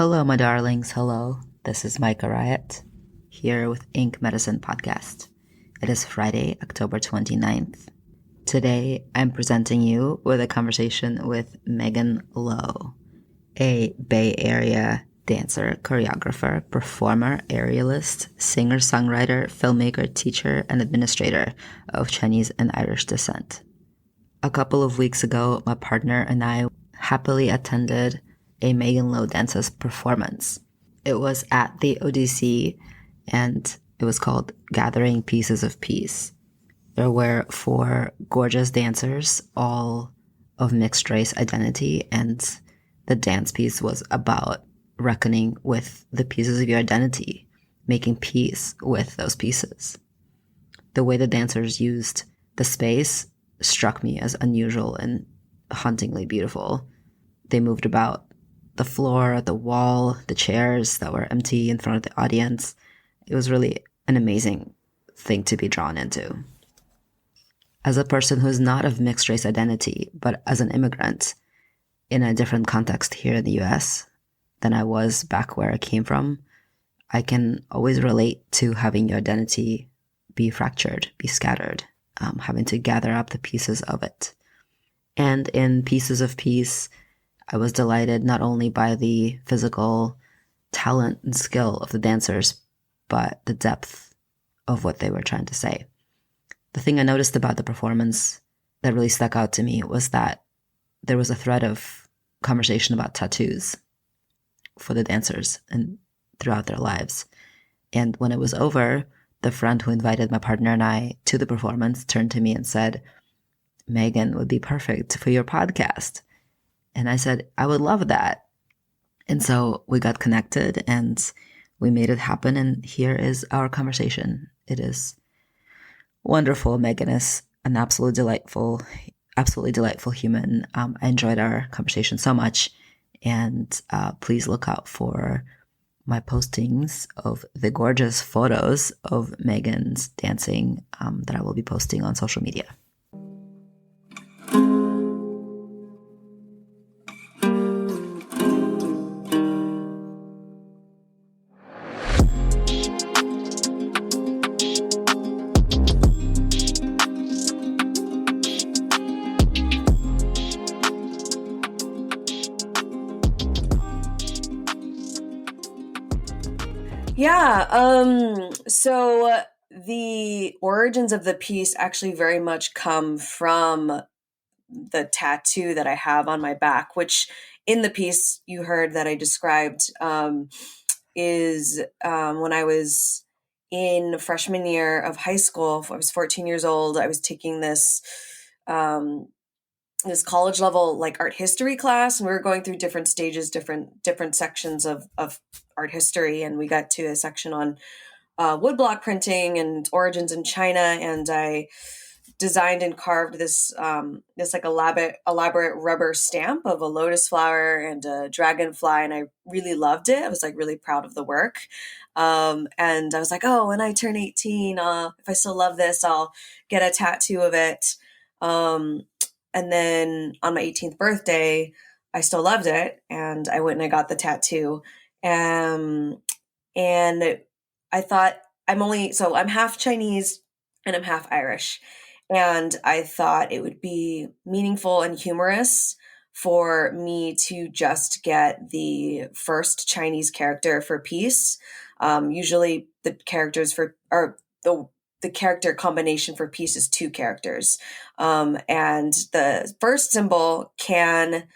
Hello, my darlings. Hello. This is Micah Riot here with Ink Medicine Podcast. It is Friday, October 29th. Today, I'm presenting you with a conversation with Megan Lowe, a Bay Area dancer, choreographer, performer, aerialist, singer, songwriter, filmmaker, teacher, and administrator of Chinese and Irish descent. A couple of weeks ago, my partner and I happily attended a Megan Lowe Dances performance. It was at the ODC and it was called Gathering Pieces of Peace. There were 4 gorgeous dancers, all of mixed race identity, and the dance piece was about reckoning with the pieces of your identity, making peace with those pieces. The way the dancers used the space struck me as unusual and hauntingly beautiful. They moved about the floor, the wall, the chairs that were empty in front of the audience. It was really an amazing thing to be drawn into. As a person who's not of mixed race identity, but as an immigrant in a different context here in the US than I was back where I came from, I can always relate to having your identity be fractured, be scattered, having to gather up the pieces of it. And in Pieces of Peace, I was delighted not only by the physical talent and skill of the dancers, but the depth of what they were trying to say. The thing I noticed about the performance that really stuck out to me was that there was a thread of conversation about tattoos for the dancers and throughout their lives. And when it was over, the friend who invited my partner and I to the performance turned to me and said, "Megan would be perfect for your podcast." And I said, "I would love that." And so we got connected and we made it happen. And here is our conversation. It is wonderful. Megan is an absolutely delightful human. I enjoyed our conversation so much. And please look out for my postings of the gorgeous photos of Megan's dancing that I will be posting on social media. So the origins of the piece actually very much come from the tattoo that I have on my back, which in the piece you heard that I described is when I was in freshman year of high school. I was 14 years old. I was taking this this college level like art history class, and we were going through different stages, different sections of art history, and we got to a section on woodblock printing and origins in China, and I designed and carved this like elaborate rubber stamp of a lotus flower and a dragonfly, and I really loved it. I was like really proud of the work, and I was like, oh, when I turn 18, if I still love this, I'll get a tattoo of it. And then on my 18th birthday, I still loved it, and I went and I got the tattoo. And I thought I'm half Chinese and I'm half Irish. And I thought it would be meaningful and humorous for me to just get the first Chinese character for peace. Usually the character combination for peace is 2 characters. And the first symbol can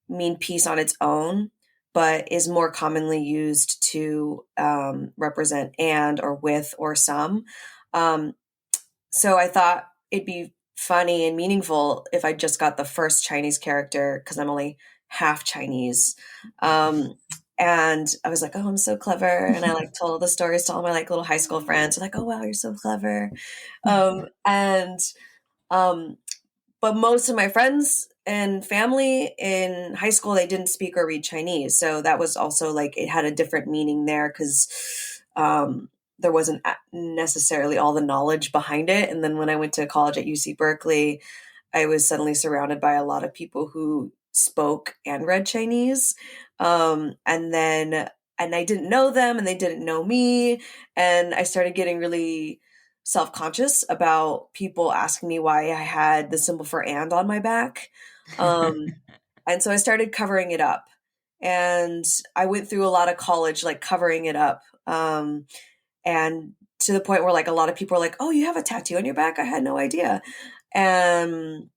mean peace on its own, but is more commonly used to represent and or with or some. So I thought it'd be funny and meaningful if I just got the first Chinese character, because I'm only half Chinese. And I was like, oh, I'm so clever. And I like told the stories to all my like little high school friends. They're like, oh, wow, you're so clever. But most of my friends and family in high school, they didn't speak or read Chinese. So that was also like, it had a different meaning there because there wasn't necessarily all the knowledge behind it. And then when I went to college at UC Berkeley, I was suddenly surrounded by a lot of people who spoke and read Chinese. And I didn't know them and they didn't know me. And I started getting really self-conscious about people asking me why I had the symbol for and on my back. Um, and so I started covering it up. And I went through a lot of college, like covering it up. And to the point where like a lot of people are like, "Oh, you have a tattoo on your back? I had no idea." And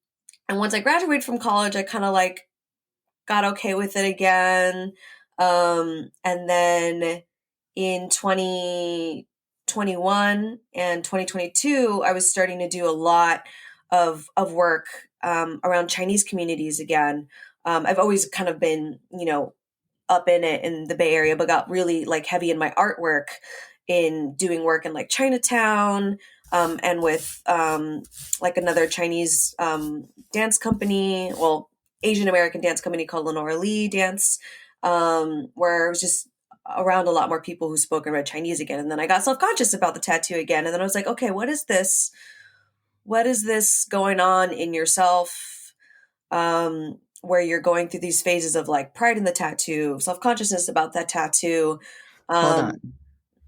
and once I graduated from college, I kind of like got okay with it again. And then in 2021 and 2022, I was starting to do a lot of work around Chinese communities again. I've always kind of been, up in it in the Bay Area, but got really like heavy in my artwork in doing work in like Chinatown, and with like another Chinese dance company, well, Asian American dance company called Lenora Lee Dance, where I was just around a lot more people who spoke and read Chinese again. And then I got self conscious about the tattoo again. And then I was like, okay, what is this? What is this going on in yourself? Where you're going through these phases of like pride in the tattoo, self consciousness about that tattoo. Hold on. Um,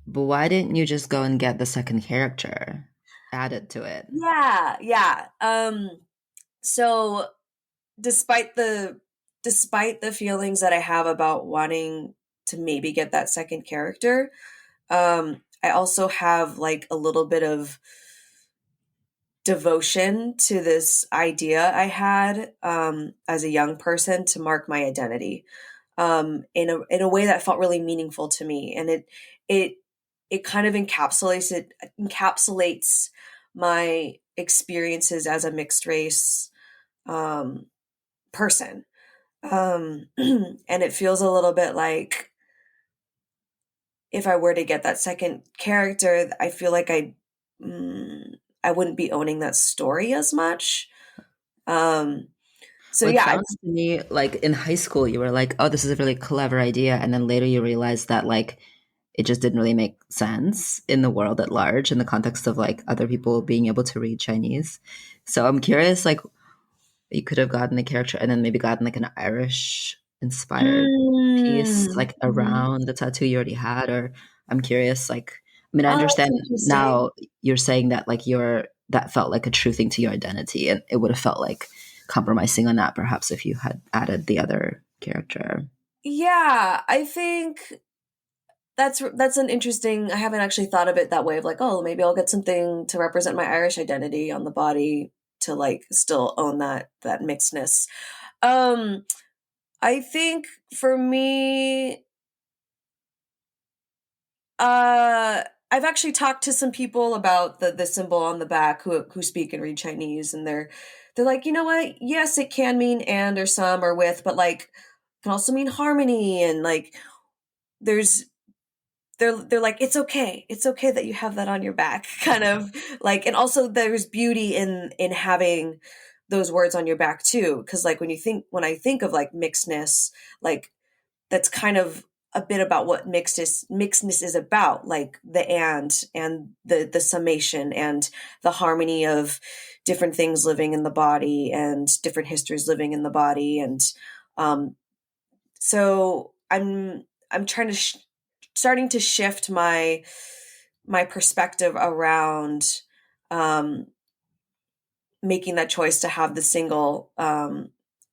But why didn't you just go and get the second character added to it? yeah, yeah. So despite the feelings that I have about wanting to maybe get that second character, I also have like a little bit of devotion to this idea I had as a young person to mark my identity in a way that felt really meaningful to me, and it it kind of encapsulates my experiences as a mixed race um, person. And it feels a little bit like if I were to get that second character, I feel like I wouldn't be owning that story as much. Um, so Well, it yeah, sounds to me like in high school you were like, "Oh, this is a really clever idea," and then later you realized that like it just didn't really make sense in the world at large in the context of like other people being able to read Chinese. So I'm curious, like you could have gotten the character and then maybe gotten like an Irish inspired piece like Mhm. around the tattoo you already had, or I'm curious, like I mean I Oh, that's understand interesting. now you're saying that like your that felt like a true thing to your identity and it would have felt like compromising on that perhaps if you had added the other character. Yeah, I think that's an interesting. I haven't actually thought of it that way of like, oh, maybe I'll get something to represent my Irish identity on the body to like still own that mixedness. Um, I think for me, I've actually talked to some people about the symbol on the back who speak and read Chinese, and they're like, you know what? Yes, it can mean and or some or with, but like it can also mean harmony and like there's they're like it's okay that you have that on your back kind of like, and also there's beauty in having those words on your back too, because like when I think of like mixedness, like that's kind of a bit about what mixedness is about, like the and the summation and the harmony of different things living in the body and different histories living in the body. And um so I'm trying to starting to shift my perspective around um making that choice to have the single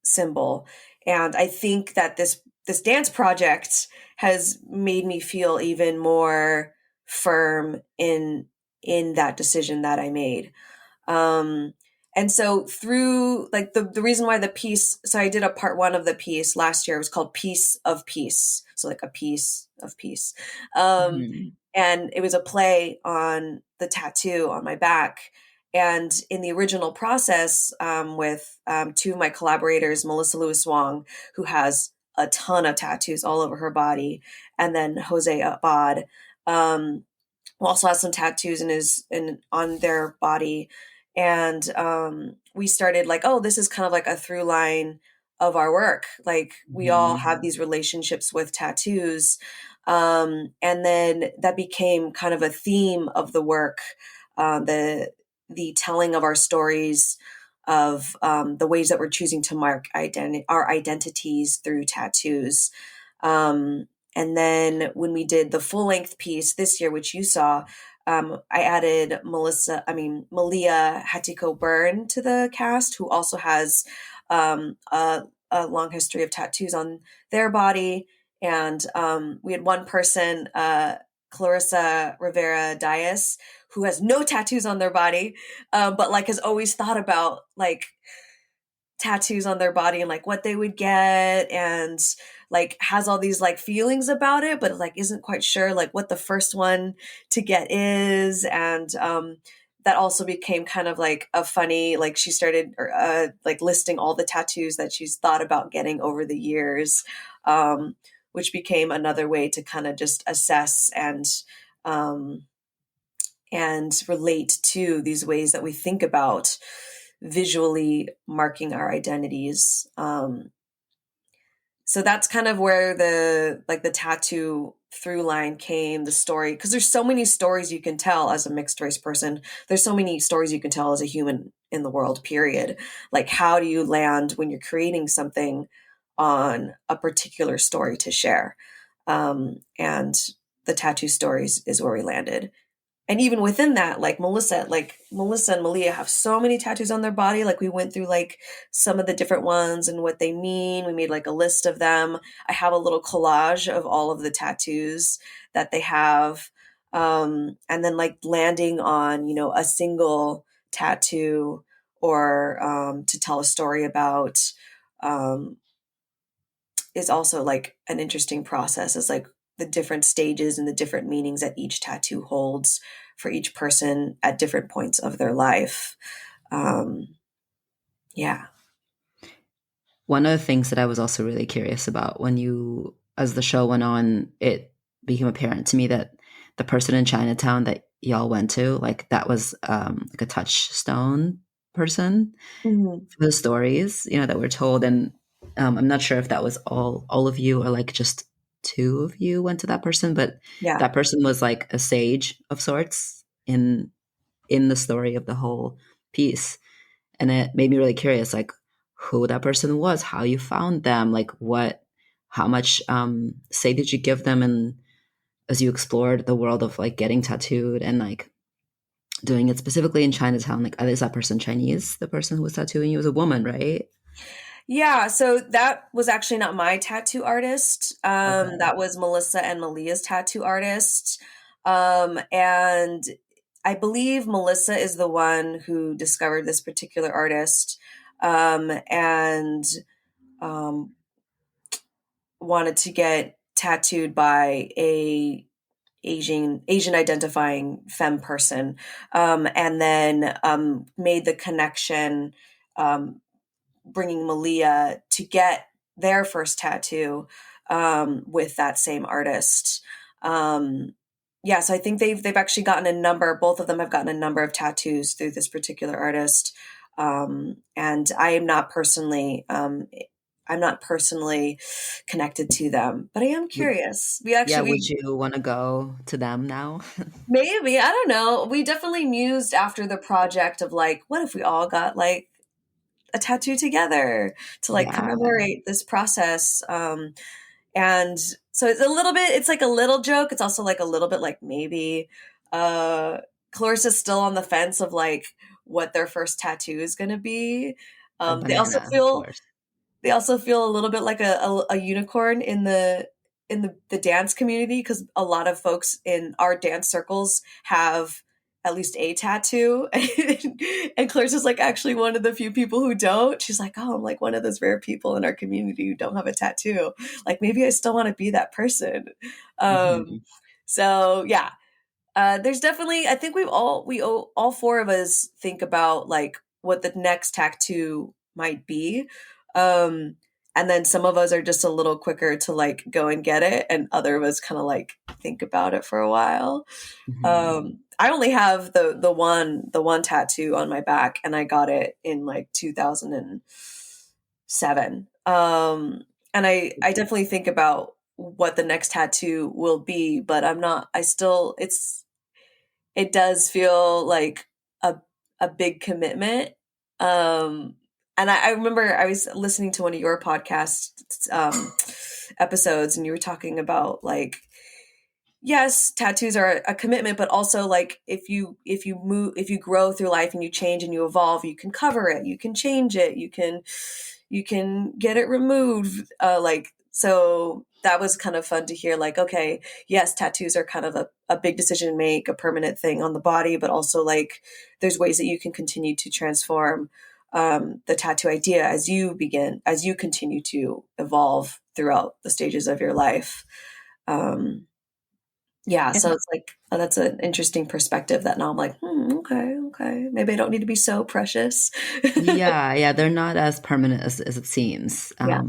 symbol. And I think that this dance project has made me feel even more firm in that decision that I made. Um, and so through like the reason why the piece, so I did a part one of the piece last year. It was called Piece of Peace. So like a piece of peace. Um, Mhm. and it was a play on the tattoo on my back. And in the original process, with two of my collaborators, Melissa Lewis Wong, who has a ton of tattoos all over her body, and then Jose Abad, who also has some tattoos in on their body. And we started like, oh, this is kind of like a through line of our work. Like we all Mhm. have these relationships with tattoos. And then that became kind of a theme of the work, the telling of our stories, of the ways that we're choosing to mark our identities through tattoos. And then when we did the full length piece this year, which you saw, I added Malia Hatiko Byrne to the cast, who also has a long history of tattoos on their body. And we had one person, Clarissa Rivera Dias, who has no tattoos on their body, but like has always thought about like tattoos on their body and like what they would get, and like has all these like feelings about it, but like isn't quite sure like what the first one to get is. And that also became kind of like a funny, like she started like listing all the tattoos that she's thought about getting over the years, which became another way to kind of just assess um, and relate to these ways that we think about visually marking our identities. So that's kind of where the tattoo through line came, the story, because there's so many stories you can tell as a mixed race person. There's so many stories you can tell as a human in the world, period. Like, how do you land when you're creating something on a particular story to share? And the tattoo stories is where we landed. And even within that, like Melissa and Malia have so many tattoos on their body. Like, we went through like some of the different ones and what they mean. We made like a list of them. I have a little collage of all of the tattoos that they have. And then like landing on, a single tattoo or to tell a story about um, is also like an interesting process. It's like the different stages and the different meanings that each tattoo holds for each person at different points of their life. Yeah. One of the things that I was also really curious about as the show went on, it became apparent to me that the person in Chinatown that y'all went to, like that was like a touchstone person Mm-hmm. for the stories, that were told. And I'm not sure if that was all of you or like just two of you went to that person, but Yeah. that person was like a sage of sorts in the story of the whole piece. And it made me really curious, like who that person was, how you found them, like how much say did you give them, and as you explored the world of like getting tattooed and like doing it specifically in Chinatown, like is that person Chinese? The person who was tattooing you was a woman, right? Yeah, so that was actually not my tattoo artist. Okay. That was Melissa and Malia's tattoo artist. And I believe Melissa is the one who discovered this particular artist, and um, wanted to get tattooed by a Asian identifying femme person, and then made the connection, um, bringing Malia to get their first tattoo with that same artist. Um, yeah, so I think they've actually gotten a number. Both of them have gotten a number of tattoos through this particular artist. And I am not personally. I'm not personally connected to them, but I am Would curious. Yeah, would We you want to go to them now? maybe, I don't know. We definitely mused after the project of like, what if we all got like a tattoo together to like Yeah, commemorate this process. And so it's like a little joke. It's also like a little bit like maybe Clarissa's still on the fence of like what their first tattoo is going to be. a They also banana, of feel course. a little bit like a unicorn in the dance community, because a lot of folks in our dance circles have at least a tattoo. And Claire's is like actually one of the few people who don't. She's like, oh, I'm like one of those rare people in our community who don't have a tattoo. Like, maybe I still want to be that person. um Mhm. so yeah, there's definitely, I think all four of us think about like what the next tattoo might be. Um, and then some of us are just a little quicker to like go and get it, and other of us kind of like think about it for a while. Mhm. I only have the one tattoo on my back, and I got it in like 2007. And I definitely think about what the next tattoo will be, but I'm not. I still it does feel like a a big commitment, Um, and I remember I was listening to one of your podcast episodes, and you were talking about like, yes, tattoos are a commitment, but also like if you grow through life and you change and you evolve, you can cover it, you can change it, you can get it removed. Like so that was kind of fun to hear. Like, okay, yes, tattoos are kind of a big decision to make, a permanent thing on the body, but also like there's ways that you can continue to transform the tattoo idea as you continue to evolve throughout the stages of your life. Yeah, Yeah. so it's like, oh, that's an interesting perspective that now I'm like, okay, okay. Maybe I don't need to be so precious. Yeah, yeah, they're not as permanent as it seems. Yeah.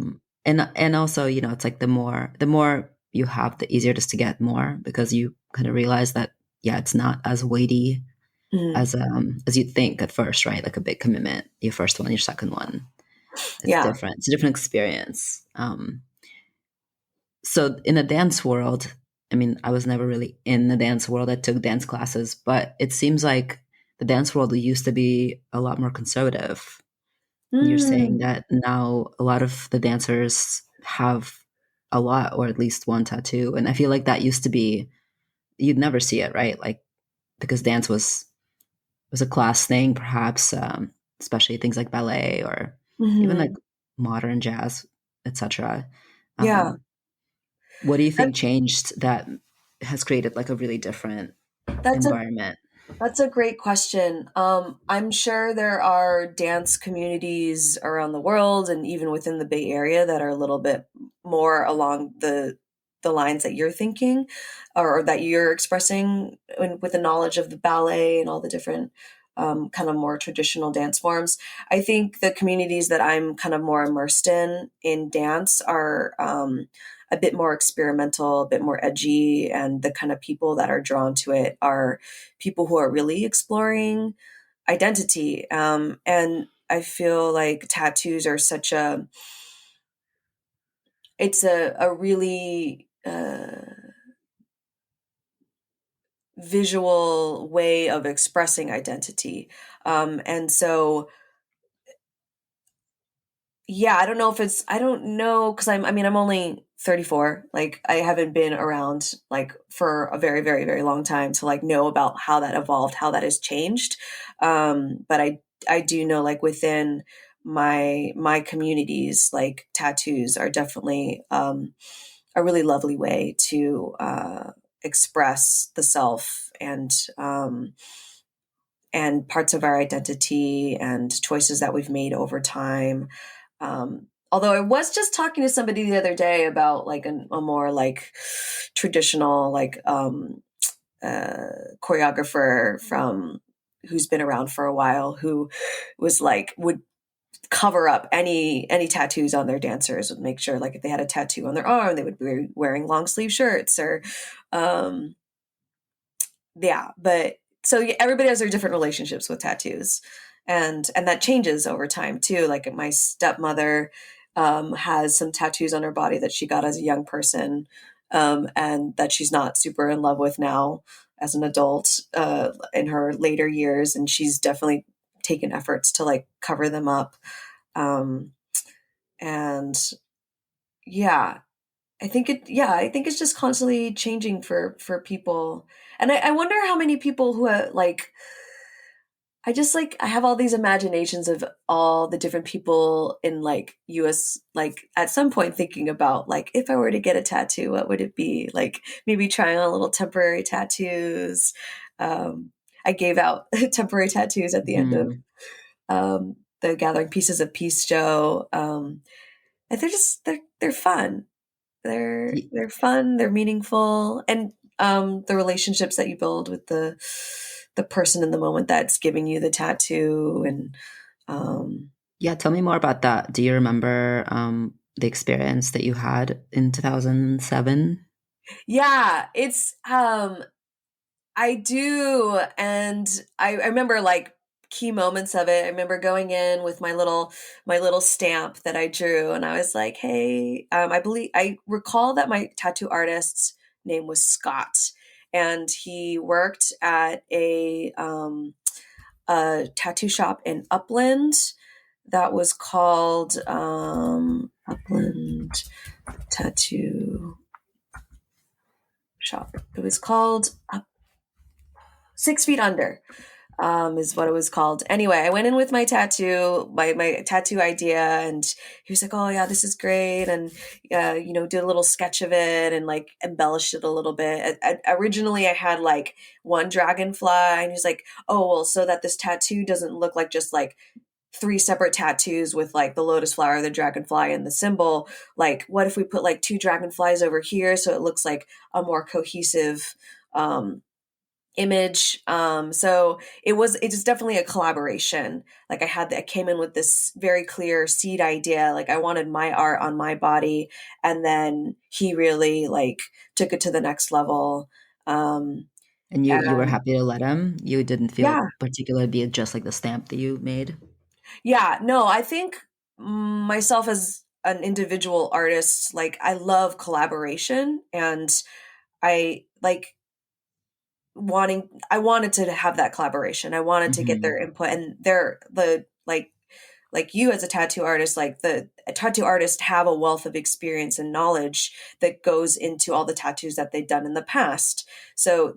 And also, it's like the more you have, the easier it is to get more because you kind of realize that yeah, it's not as weighty Mhm. as you'd think at first, right? Like a big commitment, your first one, your second one. It's Yeah. different. It's a different experience. So in the dance world, I mean, I was never really in the dance world. I took dance classes, but it seems like the dance world used to be a lot more conservative. And you're saying Mm. that now a lot of the dancers have a lot or at least one tattoo. And I feel like that used to be you'd never see it, right? Like because dance was a class thing, perhaps, especially things like ballet or even like Mhm. modern jazz, etc. Yeah. What do you That, think changed that has created like a really different that's a environment? That's a great question. I'm sure there are dance communities around the world and even within the Bay Area that are a little bit more along the lines that you're thinking or that you're expressing with the knowledge of the ballet and all the different kind of more traditional dance forms. I think the communities that I'm kind of more immersed in dance are a bit more experimental, a bit more edgy, and the kind of people that are drawn to it are people who are really exploring identity. And I feel like tattoos are such it's a really visual way of expressing identity. And so, yeah, I don't know, because I mean, I'm only 34. Like, I haven't been around like for a very, very, very long time to like know about how that evolved, how that has changed. But I do know like within my communities, like tattoos are definitely a really lovely way to express the self and parts of our identity and choices that we've made over time. Although I was just talking to somebody the other day about like a more like traditional like choreographer from who's been around for a while who was like would cover up any tattoos on their dancers, would make sure like if they had a tattoo on their arm they would be wearing long sleeve shirts or um yeah, but so yeah, everybody has their different relationships with tattoos, and that changes over time too. Like my stepmother has some tattoos on her body that she got as a young person, and that she's not super in love with now as an adult in her later years, and she's definitely taken efforts to like cover them up. Um, and yeah, I think it's just constantly changing for people. And I wonder how many people who are like I have all these imaginations of all the different people in like US, like at some point thinking about like if I were to get a tattoo, what would it be? Like maybe trying on little temporary tattoos. I gave out temporary tattoos at the end of Mhm. the Gathering Pieces of Peace show. And they're fun. Y- They're fun, they're meaningful, and the relationships that you build with the person in the moment that's giving you the tattoo and um Yeah, tell me more about that. Do you remember the experience that you had in 2007? yeah, it's I do, and I remember like key moments of it. I remember going in with my little stamp that I drew, and I was like, "Hey," I recall that my tattoo artist's name was Scott, and he worked at a tattoo shop in Upland that was called Upland Tattoo Shop. It was called 6 Feet Under. Is what it was called. Anyway, I went in with my tattoo idea, and he was like, "Oh yeah, this is great," and did a little sketch of it and like embellished it a little bit. Originally, I had like one dragonfly, and he was like, "Oh well, so that this tattoo doesn't look like just like three separate tattoos with like the lotus flower, the dragonfly, and the symbol. Like, what if we put like two dragonflies over here so it looks like a more cohesive." Image. So it's definitely a collaboration. Like I came in with this very clear seed idea. Like I wanted my art on my body, and then he really like took it to the next level. And you were And happy to let him? You didn't feel yeah, it particularly be just like the stamp that you made? yeah, no, I think myself as an individual artist, like I love collaboration, and I like I wanted to have that collaboration. I wanted to get Mhm. their input, and they're the like you as a tattoo artist, like a tattoo artist have a wealth of experience and knowledge that goes into all the tattoos that they've done in the past. So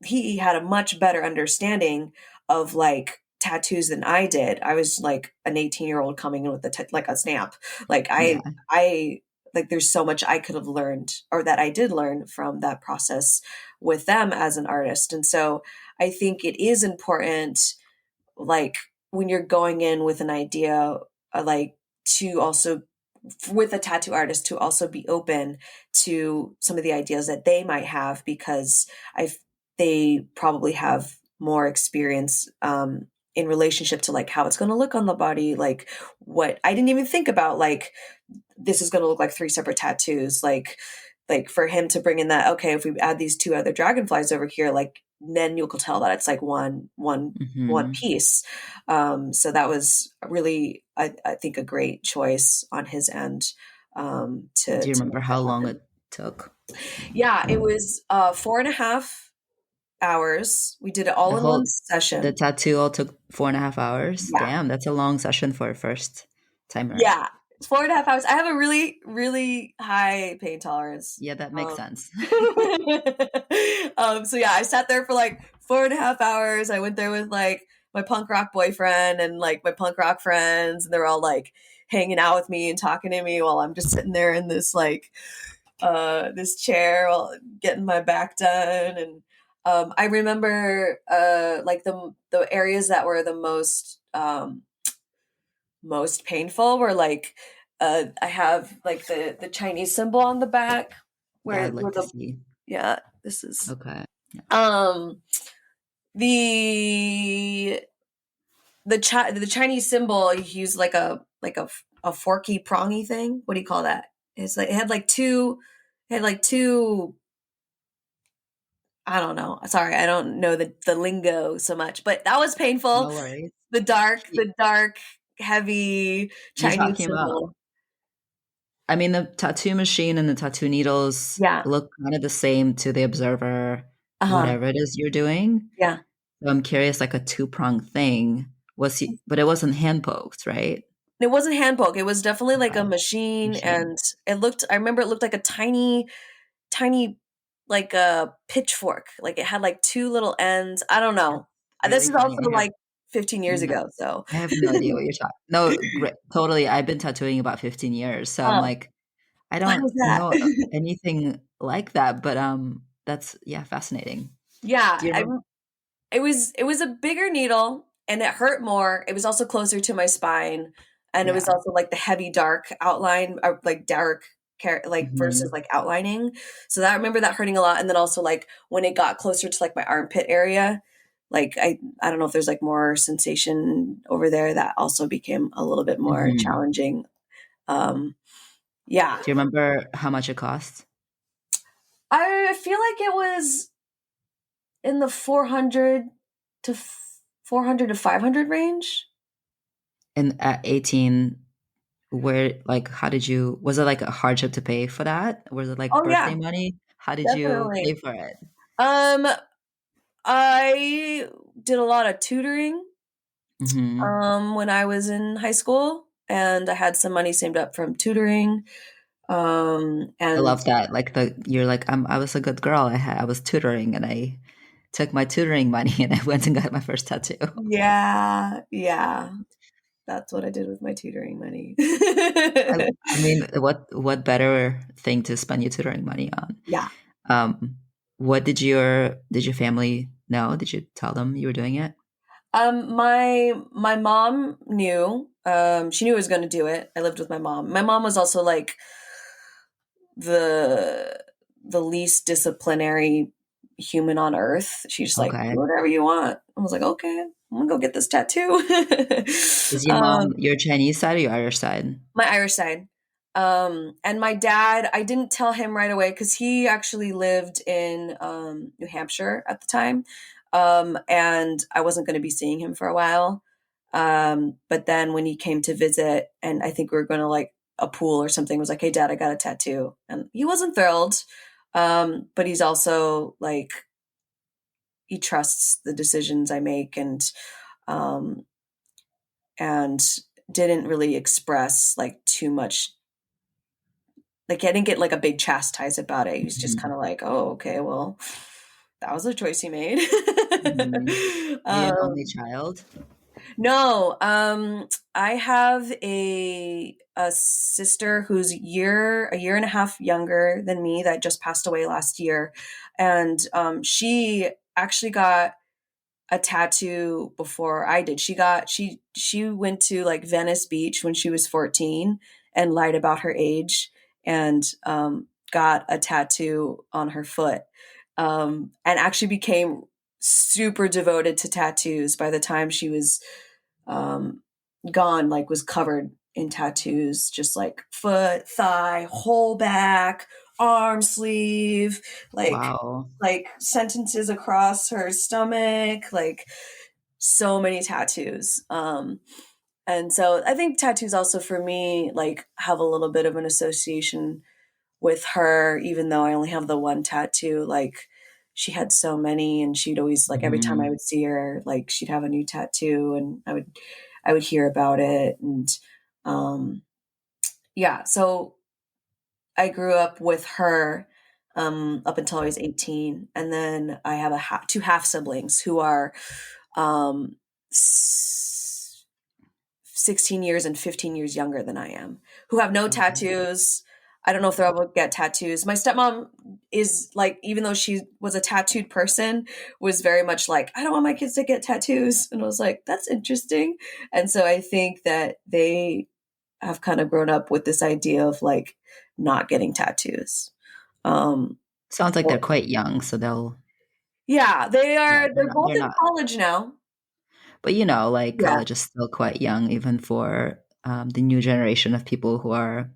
he had a much better understanding of like tattoos than I did. I was like an 18-year-old coming in with like a stamp. Like Yeah. I like there's so much I could have learned, or that I did learn from that process with them as an artist. And so I think it is important, like when you're going in with an idea, like to also with a tattoo artist to also be open to some of the ideas that they might have, because I they probably have more experience in relationship to like how it's going to look on the body, like what I didn't even think about, like this is going to look like three separate tattoos, like for him to bring in that, okay, if we add these two other dragonflies over here, like then you'll tell that it's like one Mhm. piece. So that was really, I think, a great choice on his end, Do you to remember make how that long happen. it took? Yeah, it was 4.5 hours. We did it The all in one whole the session. tattoo all took 4.5 hours? Yeah, Damn, that's a long session for a first timer. yeah, it's 4.5 hours. I have a really, really high pain tolerance. Yeah, that makes sense. So yeah, I sat there for like 4.5 hours. I went there with like my punk rock boyfriend and like my punk rock friends, and they're all like hanging out with me and talking to me while I'm just sitting there in this like this chair while getting my back done. And I remember like the areas that were the most painful were like I have like the Chinese symbol on the back, Yeah, where I'd like to the see. yeah, this is Okay. Yeah. um the the Chinese symbol. You use like a forky prongy thing. What do you call that? It's like it had like two. I don't know. Sorry, I don't know the lingo so much, but that was painful. No worries. He The dark, heavy You're Chinese talking about symbol. I mean, the tattoo machine and the tattoo needles Yeah. look kind of the same to the observer, Uh-huh. whatever it is you're doing. Yeah. So I'm curious, like a two-pronged thing, but it wasn't hand poked, right? It wasn't hand poke. It was definitely like a Okay. machine, Machine. and I remember it looked like a tiny, like a pitchfork. Like it had like two little ends. I don't That's know. This really is funny. also like 15 years No, ago. So, I have no idea what you're talking. No, great, totally. I've been tattooing about 15 years, so I'm oh, like, I what don't was that? know anything like that, but that's yeah, fascinating. Yeah. Do you remember? It was a bigger needle, and it hurt more. It was also closer to my spine, and it was Yeah. also like the heavy dark outline, or like dark like versus Hmm. like outlining. So that I remember that hurting a lot. And then also like when it got closer to like my armpit area, like I don't know if there's like more sensation over there, that also became a little bit more Hmm. challenging. Um yeah. Do you remember how much it cost? I feel like it was in the 400 to 500 range. And at 18, where like how did you was it like a hardship to pay for that? Was it like Oh yeah, birthday money? How did you definitely. pay for it? Um, I did a lot of tutoring Mm-hmm. when I was in high school, and I had some money saved up from tutoring. I And love that. Like you're like, I was a good girl. I was tutoring and I took my tutoring money and I went and got my first tattoo. yeah, yeah, that's what I did with my tutoring money. I, I mean, what better thing to spend your tutoring money on? Yeah. Um, what did your family know? Did you tell them you were doing it? My mom knew. She knew I was going to do it. I lived with my mom. My mom was also like the the least disciplinary human on earth. She's like, Okay. do whatever you want. I was like, okay, I'm gonna go get this tattoo. Is your um, mom your Chinese side or your Irish side? my Irish side. And my dad, I didn't tell him right away because he actually lived in New Hampshire at the time. And I wasn't going to be seeing him for a while. But then when he came to visit, and I think we were going to like a pool or something, was like, hey, dad, I got a tattoo. And he wasn't thrilled. But he's also like, he trusts the decisions I make um, and didn't really express like too much. Like I didn't get like a big chastise about it. He was just Mhm. kind of like, "Oh, okay, well, that was a choice you made." Mhm. Are you an only um, child? no, I have a sister who's a year and a half younger than me that just passed away last year, and she actually got a tattoo before I did. She went to like Venice Beach when she was 14 and lied about her age and got a tattoo on her foot. And actually became super devoted to tattoos by the time she was um, gone, like was covered in tattoos, just like foot, thigh, whole back, arm sleeve, Wow. like sentences across her stomach, like so many tattoos. And so I think tattoos also for me like have a little bit of an association with her, even though I only have the one tattoo. Like she had so many, and she'd always like every time I Mhm. would see her, like she'd have a new tattoo, and I would hear about it, and um, yeah. So I grew up with her up until I was 18, and then I have two half siblings who are um, 16 years and 15 years younger than I am, who have no Okay. tattoos. I don't know if they'll ever get tattoos. My stepmom is like, even though she was a tattooed person, was very much like, I don't want my kids to get tattoos. And I was like, that's interesting. And so I think that they have kind of grown up with this idea of like not getting tattoos. Um, Sounds like they're or- quite young, so they'll yeah, yeah, they're both they're in not. college now. But like Yeah. college is still quite young, even for the new generation of people who are.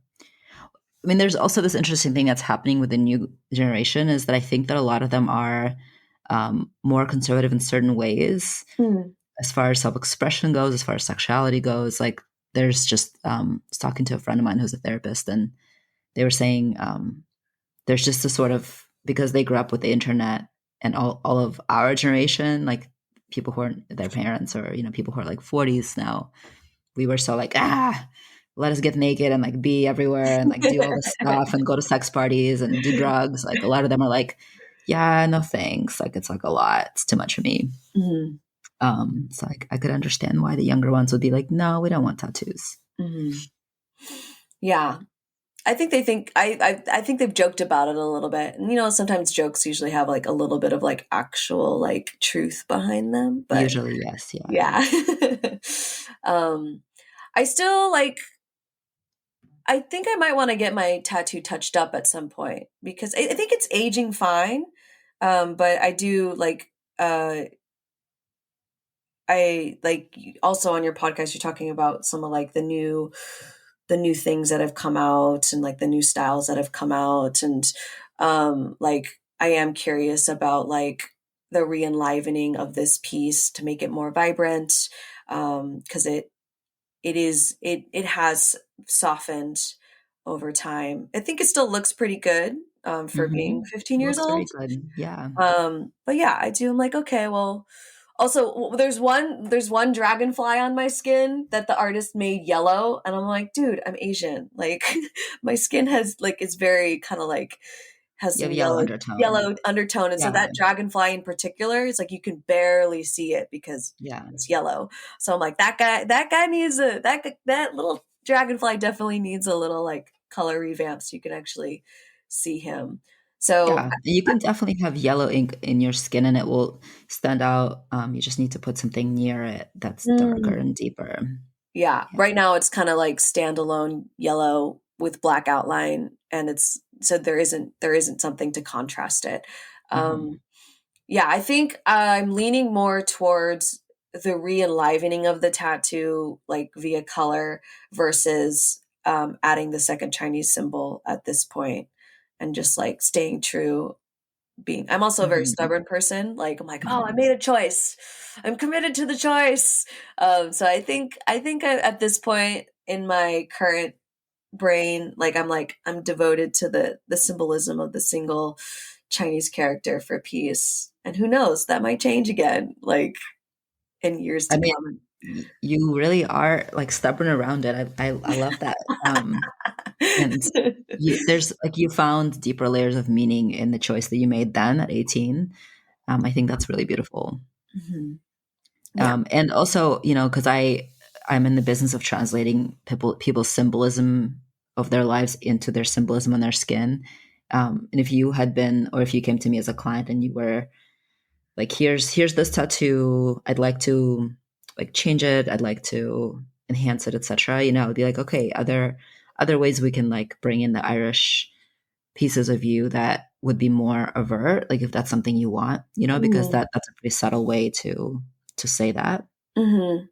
I mean, there's also this interesting thing that's happening with the new generation is that I think that a lot of them are more conservative in certain ways, Mm. as far as self-expression goes, as far as sexuality goes. Like, there's just I was talking to a friend of mine who's a therapist, and they were saying there's just a sort of because they grew up with the internet and all of our generation, like people who are their parents or people who are like 40s now, we were so like let us get naked and like be everywhere and like do all this stuff and go to sex parties and do drugs. Like a lot of them are like, yeah, no thanks. Like it's like a lot. It's too much for me. Mhm. So like I could understand why the younger ones would be like, no, we don't want tattoos. Mhm. Yeah. I think they think I think they've joked about it a little bit. And sometimes jokes usually have like a little bit of like actual like truth behind them, but Usually, yes, yeah. yeah. um I still like I think I might want to get my tattoo touched up at some point because I think it's aging fine. But I do like I like also on your podcast you're talking about some of like the new things that have come out and like the new styles that have come out, and like I am curious about like the re-enlivening of this piece to make it more vibrant, because it has softened over time. I think it still looks pretty good for being Hmm. 15 years Looks very old. good. Yeah. But yeah, I do. I'm like, okay, well, Also, there's one dragonfly on my skin that the artist made yellow, and I'm like, dude, I'm Asian. Like, my skin has like is very kind of like has You have some yellow yellow undertone. yellow undertone, and so Yeah. that dragonfly in particular, it's like you can barely see it because Yeah. it's yellow. So I'm like, that guy needs that little dragonfly definitely needs a little like color revamp so you can actually see him. So Yeah. And you can definitely have yellow ink in your skin and it will stand out. You just need to put something near it that's darker mm, and deeper. yeah, Yeah. right now it's kind of like standalone yellow with black outline, and it's so there isn't something to contrast it. Hmm. Um, yeah, I think I'm leaning more towards the re-enlivening of the tattoo, like via color, versus adding the second Chinese symbol at this point, and just like staying true. I'm also a very Hmm. stubborn person. Like I'm like, oh, I Hmm. made a choice. I'm committed to the choice. So I think at this point in my current brain, I'm devoted to the symbolism of the single Chinese character for peace. And who knows, that might change again, like in years I to mean, come. you really are like stubborn around it. I love that. And there's like you found deeper layers of meaning in the choice that you made then at 18. I think that's really beautiful. Mhm. Yeah. And also, because I'm in the business of translating people's symbolism of their lives into their symbolism on their skin. And if you had been, or if you came to me as a client and you were like, here's this tattoo, I'd like to like change it, I'd like to enhance it, etc. It'd be like, okay, other ways we can like bring in the Irish pieces of you that would be more overt, like if that's something you want, because Mhm. that's a pretty subtle way to say that. Mhm.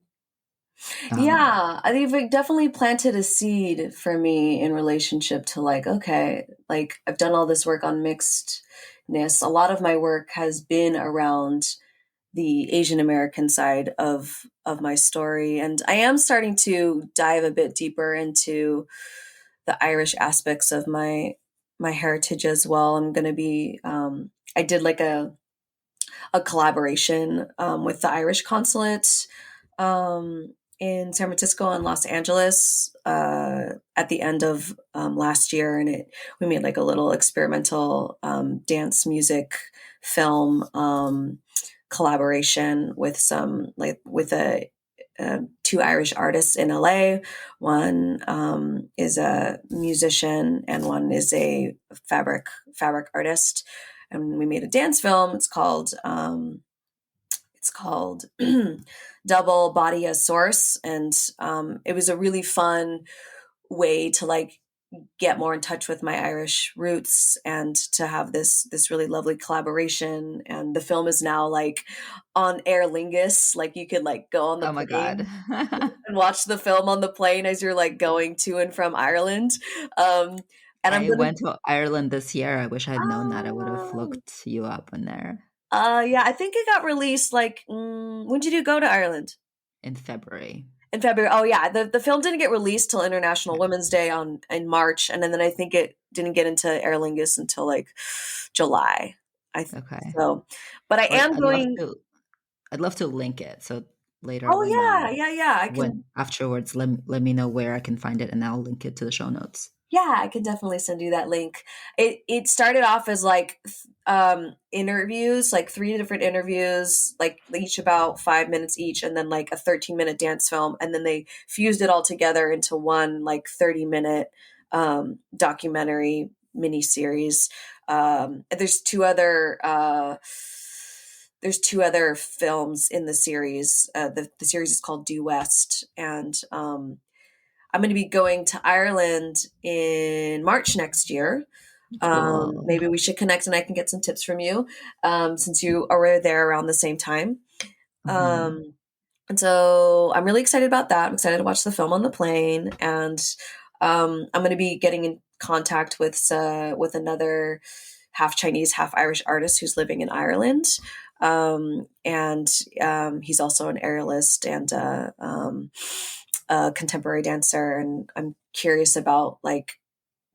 Um, Yeah, I think it definitely planted a seed for me in relationship to like, okay, like I've done all this work on mixedness. A lot of my work has been around the Asian American side of my story, and I am starting to dive a bit deeper into the Irish aspects of my heritage as well. I'm going to be I did like a collaboration with the Irish consulate in San Francisco and Los Angeles at the end of last year, and we made like a little experimental dance music film collaboration with two Irish artists in LA. One is a musician, and one is a fabric artist. And we made a dance film. It's called Double Body as Source, and it was a really fun way to like get more in touch with my Irish roots and to have this really lovely collaboration. And the film is now like on Aer Lingus, like you could like go on the oh my God. plane and watch the film on the plane as you're like going to and from Ireland. Um, and I'm I gonna went to Ireland this year. I wish I had known that. I would have oh looked you up in there yeah, I think it got released like when did you go to Ireland? in February. In February. Oh yeah, the film didn't get released till International Yeah. Women's Day in March, and then I think it didn't get into Aer Lingus until like July. Okay. So, but I Well, am going. I'd love to link it. So later Oh when yeah, yeah, yeah. I can. when afterwards let me know where I can find it and I'll link it to the show notes. Yeah, I can definitely send you that link. It started off as like interviews, like three different interviews, like each about 5 minutes each, and then like a 13-minute dance film, and then they fused it all together into one like 30-minute documentary miniseries. And there's two other films in the series. The series is called Due West, and I'm going to be going to Ireland in March next year. Cool. Maybe we should connect and I can get some tips from you since you are there around the same time. Hmm. And so I'm really excited about that. I'm excited to watch the film on the plane. And I'm going to be getting in contact with another half Chinese, half Irish artist who's living in Ireland. And he's also an aerialist and a contemporary dancer. And I'm curious about like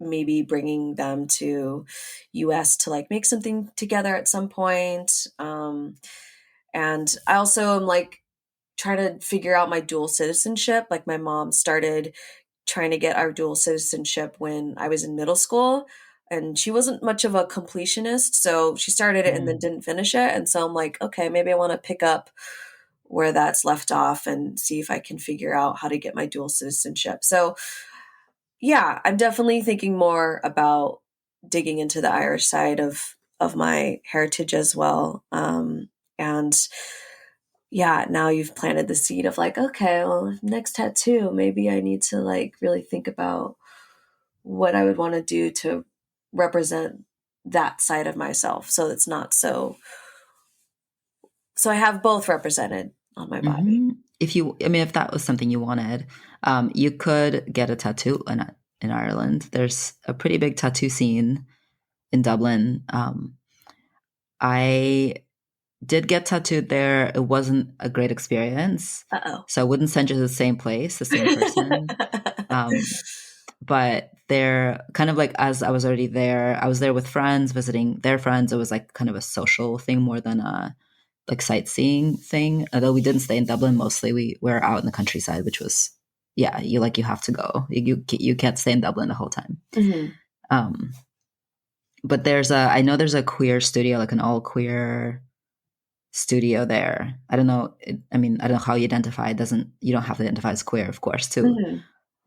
maybe bringing them to US to like make something together at some point. And I also am like trying to figure out my dual citizenship. Like my mom started trying to get our dual citizenship when I was in middle school, and she wasn't much of a completionist, so she started it and then Mm. didn't finish it. And so I'm like, okay, maybe I want to pick up where that's left off and see if I can figure out how to get my dual citizenship. So yeah, I'm definitely thinking more about digging into the Irish side of my heritage as well. And yeah, now you've planted the seed of like, okay, well, next tattoo, maybe I need to like really think about what I would want to do to represent that side of myself. So it's not so I have both represented on my body. If you, I mean, if that was something you wanted, you could get a tattoo in Ireland. There's a pretty big tattoo scene in Dublin. I did get tattooed there. It wasn't a great experience. Uh So I wouldn't send you to the same place, the same person. oh. Um, but they're kind of like, as I was already there, I was there with friends, visiting their friends. It was like kind of a social thing more than a like sightseeing thing. Although we didn't stay in Dublin, mostly we were out in the countryside, which was, yeah, you have to go. You can't stay in Dublin the whole time. Mhm. Um, but I know there's a queer studio, like an all queer studio there. I don't know. I mean, I don't know how you identify. You don't have to identify as queer, of course, Mhm.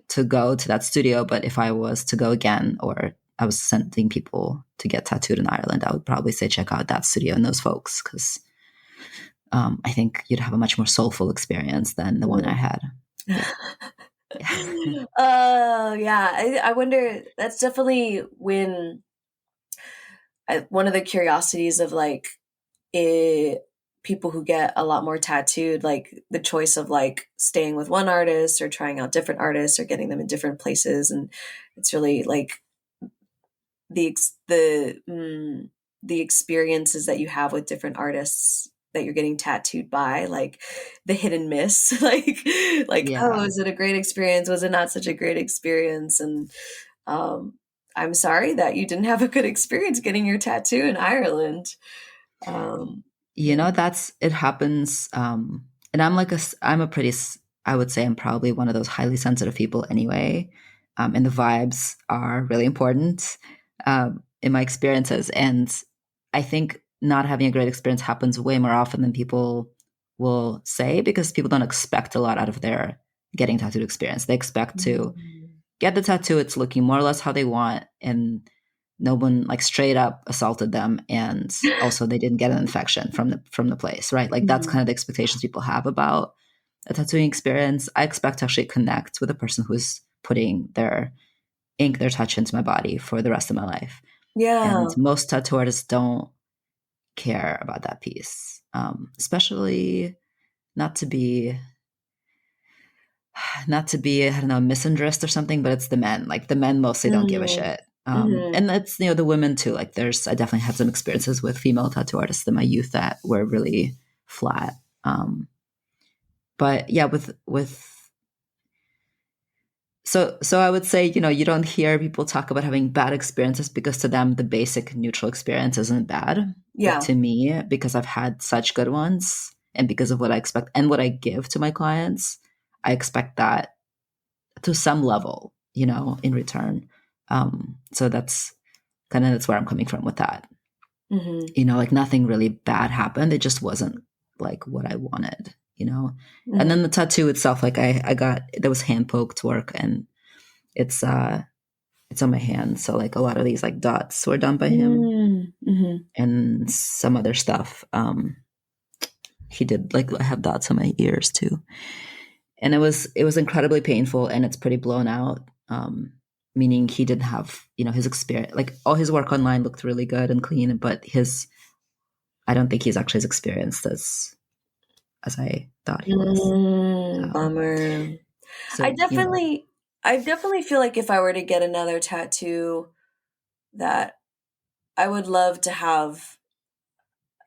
to go to that studio. But if I was to go again, or I was sending people to get tattooed in Ireland, I would probably say check out that studio and those folks, because I think you'd have a much more soulful experience than the one I Mhm. had. Yeah. Yeah. Oh yeah, I wonder. That's definitely one of the curiosities of like it, people who get a lot more tattooed, like the choice of like staying with one artist or trying out different artists or getting them in different places, and it's really like the the experiences that you have with different artists that you're getting tattooed by, like the hit and miss, like oh, Yeah. is it a great experience? Was it not such a great experience? And um, I'm sorry that you didn't have a good experience getting your tattoo in Ireland. You Yeah. know, it happens. And I'm like I'm a pretty, I would say I'm probably one of those highly sensitive people anyway. And the vibes are really important in my experiences. And I think not having a great experience happens way more often than people will say, because people don't expect a lot out of their getting tattooed experience. They expect to Mm. get the tattoo, it's looking more or less how they want, and no one like straight up assaulted them, and also they didn't get an infection from the place, right? Like that's Mhm. kind of the expectations people have about a tattooing experience. I expect to actually connect with a person who's putting their ink, their touch into my body for the rest of my life. And Yeah. most tattoo artists don't care about that piece, especially not to be I don't know, misandrist or something, but it's the men. Like the men mostly don't give a Mm. shit. Mhm. And that's, the women too. Like I definitely had some experiences with female tattoo artists in my youth that were really flat. But yeah, so I would say, you don't hear people talk about having bad experiences because to them the basic neutral experience isn't bad. But Yeah. to me, because I've had such good ones and because of what I expect and what I give to my clients, I expect that to some level, in return. So that's where I'm coming from with that. Mhm. Like nothing really bad happened. It just wasn't like what I wanted. And then Mhm. the tattoo itself, like I got, there was hand poked work, and it's on my hand. So like a lot of these like dots were done by him Mm. Mhm. and some other stuff. He did, like I have dots on my ears too. And it was incredibly painful, and it's pretty blown out, meaning he didn't have his experience. Like all his work online looked really good and clean, but I don't think he's actually as experienced as I thought he was. um, Bummer. I so definitely I definitely feel like if I were to get another tattoo, that I would love to have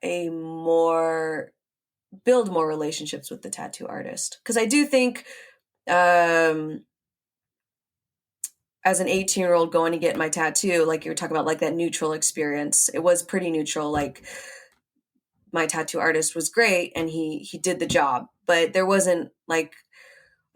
a more build more relationships with the tattoo artist, because I do think um as an 18-year-old going to get my tattoo, like you were talking about, like that neutral experience, it was pretty neutral. Like my tattoo artist was great and he did the job, but there wasn't like,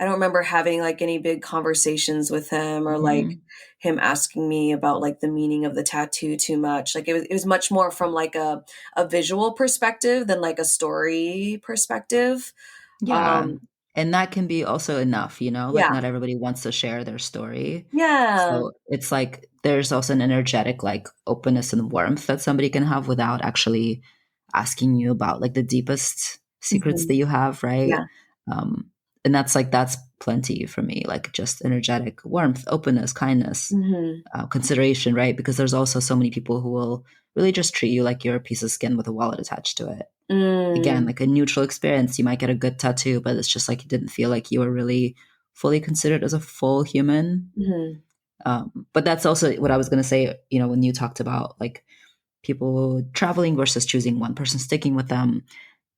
I don't remember having like any big conversations with him or like Mhm. him asking me about like the meaning of the tattoo too much. Like it was much more from like a visual perspective than like a story perspective. Yeah. Um, And that can be also enough, like yeah. not everybody wants to share their story. Yeah. So it's like there's also an energetic like openness and warmth that somebody can have without actually asking you about like the deepest secrets that Mhm. you have, right? Yeah. Um, and that's plenty for me, like just energetic warmth, openness, kindness, Mhm. consideration, right? Because there's also so many people who will really just treat you like you're a piece of skin with a wallet attached to it. Again, Mm. like a neutral experience. You might get a good tattoo, but it's just like you didn't feel like you were really fully considered as a full human. Mhm. But that's also what I was going to say, when you talked about like people traveling versus choosing one person, sticking with them,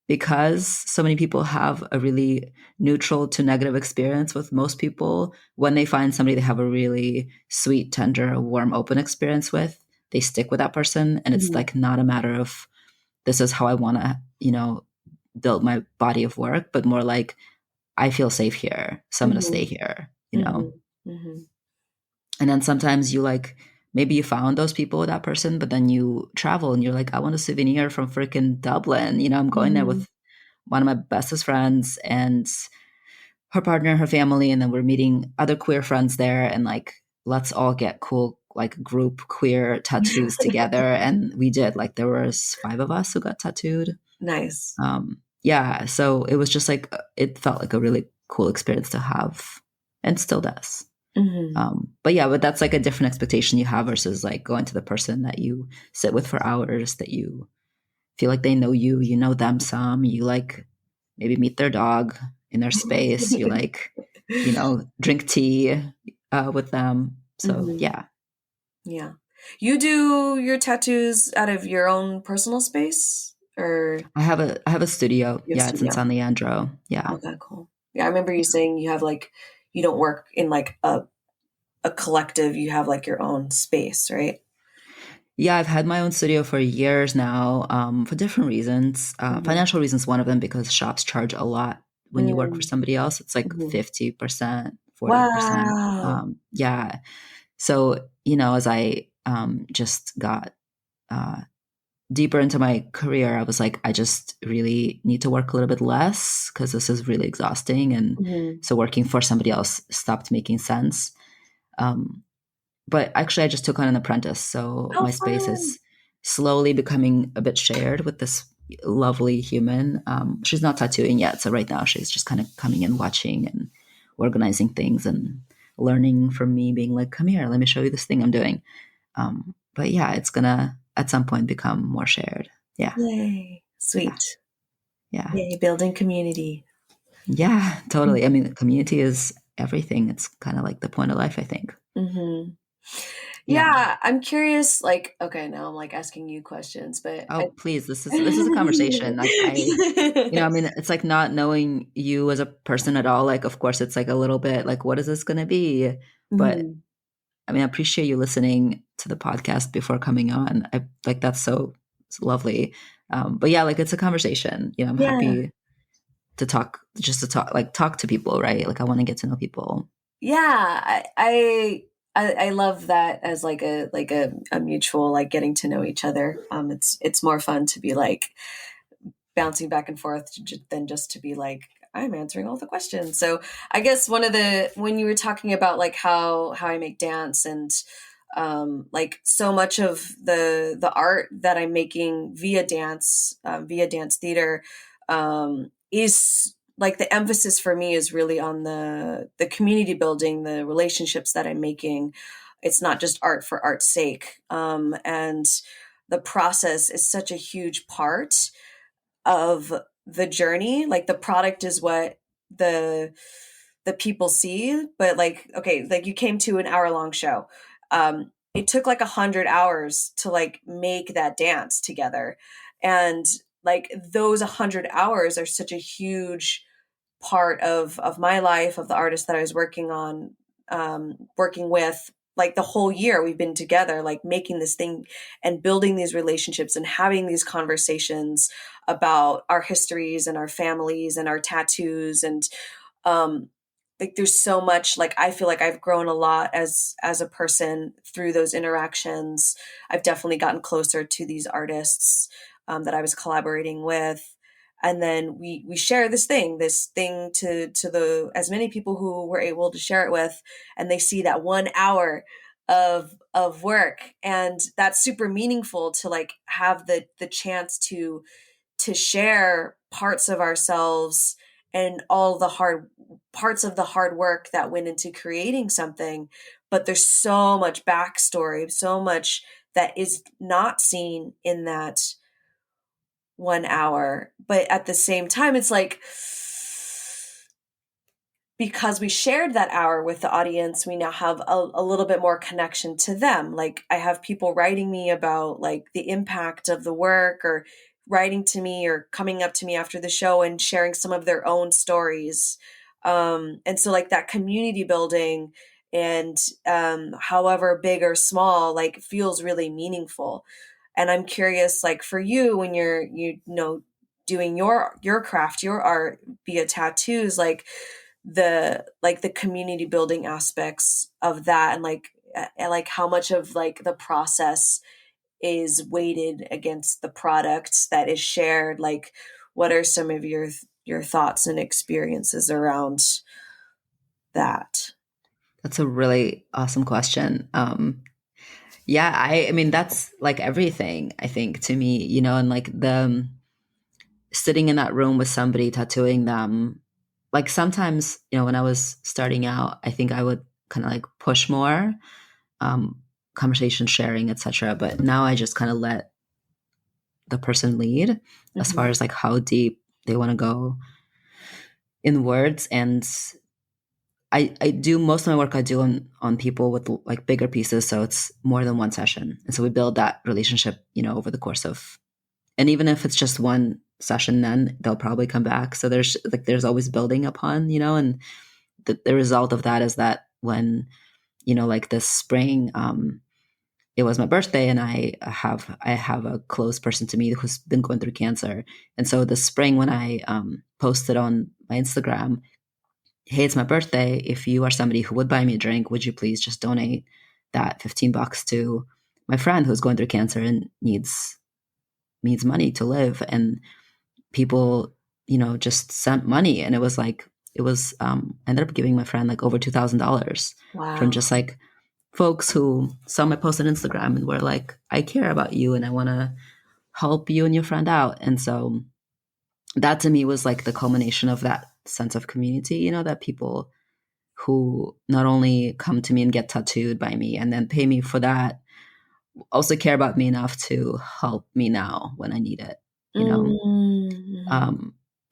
because so many people have a really neutral to negative experience with most people. When they find somebody they have a really sweet, tender, warm, open experience with, they stick with that person. And it's Mhm. like not a matter of this is how I want to, build my body of work, but more like I feel safe here, so I'm going to stay Mhm. here. Mhm. Mhm. And then sometimes you like maybe you found those people with that person, but then you travel and you're like, I want a souvenir from freaking Dublin. I'm going there Mhm. with one of my bestest friends and her partner, her family, and then we're meeting other queer friends there, and like let's all get cool like group queer tattoos together. And we did. Like there was 5 of us who got tattooed. Nice. Yeah, so it was just like it felt like a really cool experience to have, and still does. Mhm. But yeah, but that's like a different expectation you have versus like going to the person that you sit with for hours, that you feel like they know you, you know them some, you like maybe meet their dog in their space, you like, drink tea with them. So Mhm. yeah, Yeah. You do your tattoos out of your own personal space or I have a studio. you have Yeah, it's in studio? San Leandro. Yeah. Okay, cool. Yeah, I remember you Yeah. saying you have like you don't work in like a collective, you have like your own space, right? Yeah, I've had my own studio for years now, for different reasons. Mhm. Financial reasons, one of them, because shops charge a lot when you work for Mm. somebody else. It's like Mhm. 50%, 40%. Wow. Yeah. So, as I just got uh, deeper into my career, I was like, I just really need to work a little bit less because this is really exhausting. And Mhm. so working for somebody else stopped making sense. Um, but actually, I just took on an apprentice. So How my space fun. is slowly becoming a bit shared with this lovely human. She's not tattooing yet. So right now, she's just kind of coming in, watching and organizing things and learning from me, being like, come here, let me show you this thing I'm doing. But yeah, it's going to at some point become more shared. Yeah. Yay. Yeah. Sweet. Yeah. Yay, building community. Yeah. Totally. I Mhm. mean, community is everything. It's kind of like the point of life, I think. Mhm. Yeah. Yeah, I'm curious, like, okay, now I'm like asking you questions, but Oh, please. This is a conversation. I mean, it's like not knowing you as a person at all. Like, of course, it's like a little bit like, what is this going to be? But Mhm. I mean, I appreciate you listening to the podcast before coming on. I like that's so it's lovely. But yeah, like it's a conversation. I'm Yeah. happy to talk, just to talk, like talk to people, right? Like I want to get to know people. Yeah, I love that as like a mutual like getting to know each other. It's more fun to be like bouncing back and forth than just to be like I'm answering all the questions. So I guess one of the when you were talking about like how I make dance and like so much of the art that I'm making via dance theater is like the emphasis for me is really on the community building, the relationships that I'm making. It's not just art for art's sake, and the process is such a huge part of the journey. Like the product is what the the people see, but like okay, like you came to an hour long show. It took like 100 hours to like make that dance together, and like those 100 hours are such a huge part of my life, of the artist that I was working with, like the whole year we've been together, like making this thing and building these relationships and having these conversations about our histories and our families and our tattoos. And like there's so much, like I feel like I've grown a lot as a person through those interactions. I've definitely gotten closer to these artists that I was collaborating with. And then we share this thing to the as many people who were able to share it with, and they see that 1 hour of work, and that's super meaningful to like have the chance to share parts of ourselves and all the hard parts of the hard work that went into creating something. But there's so much backstory, so much that is not seen in that 1 hour. But at the same time, it's like, because we shared that hour with the audience, we now have a little bit more connection to them. Like I have people writing me about like the impact of the work, or writing to me or coming up to me after the show and sharing some of their own stories. And so like that community building, and however big or small, like feels really meaningful. And I'm curious, like for you, when you're, doing your craft, your art via tattoos, like the community building aspects of that, and like how much of like the process is weighted against the product that is shared. Like what are some of your thoughts and experiences around that? That's a really awesome question. Yeah, I mean, that's like everything, I think, to me, and like the sitting in that room with somebody, tattooing them. Like sometimes, when I was starting out, I think I would kind of like push more, conversation sharing, etc. But now I just kind of let the person lead as far as like how deep they want to go in words. And I do most of my work I do on people with like bigger pieces, so it's more than one session, and so we build that relationship, over the course of, and even if it's just one session, then they'll probably come back. So there's always building upon, and the result of that is that when, like this spring, it was my birthday, and I have a close person to me who's been going through cancer, and so this spring when I posted on my Instagram, hey, it's my birthday. If you are somebody who would buy me a drink, would you please just donate that $15 to my friend who's going through cancer and needs money to live? And people, just sent money. And it was I ended up giving my friend like over $2,000 from just like folks who saw my post on Instagram and were like, I care about you and I want to help you and your friend out. And so that to me was like the culmination of that sense of community, that people who not only come to me and get tattooed by me and then pay me for that, also care about me enough to help me now when I need it,